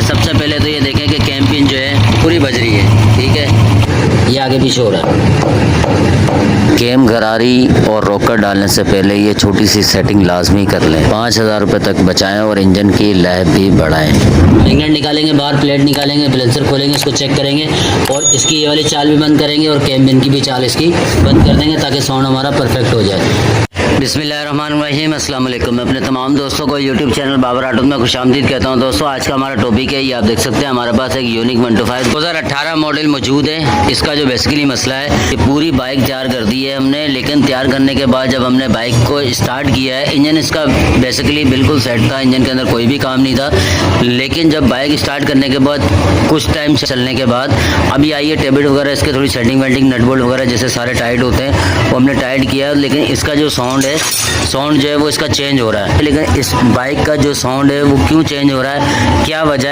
सबसे पहले तो ये देखें कि कैंपिंग जो है पूरी बज रही है, ठीक है। ये आगे पीछे हो रहा है। कैम गरारी और रॉकेट डालने से पहले ये छोटी सी सेटिंग लाजमी कर लें। 5,000 रुपये तक बचाएं और इंजन की लहर भी बढ़ाएं। इंजन निकालेंगे, बाहर प्लेट निकालेंगे, बैलेंसर खोलेंगे, इसको चेक करेंगे और इसकी ये वाली चाल भी बंद करेंगे और कैबिन की भी चाल इसकी बंद कर देंगे ताकि साउंड हमारा परफेक्ट हो जाए। बिस्मिल्लाहिर्रहमानिर्रहीम, अस्सलाम वालेकुम। मैं अपने तमाम दोस्तों को यूट्यूब चैनल बाबर ऑटो में खुशामदीद कहता हूं। दोस्तों, आज का हमारा टॉपिक है, ये आप देख सकते हैं हमारे पास एक यूनिक 125 2018 मॉडल मौजूद है। इसका जो बेसिकली मसला है कि पूरी बाइक तैयार कर दी है हमने, लेकिन तैयार करने के बाद जब हमने बाइक को स्टार्ट किया है, इंजन इसका बेसिकली बिल्कुल सेट था, इंजन के अंदर कोई भी काम नहीं था। लेकिन जब बाइक स्टार्ट करने के बाद कुछ टाइम चलने के बाद अभी आइए टेबिट वगैरह इसके थोड़ी सेटिंग वेटिंग नट बोल्ट वगैरह जैसे सारे टाइट होते हैं वो हमने टाइट किया, लेकिन इसका जो साउंड जो है वो इसका चेंज हो रहा है। लेकिन इस बाइक का जो साउंड है वो क्यों चेंज हो रहा है, क्या वजह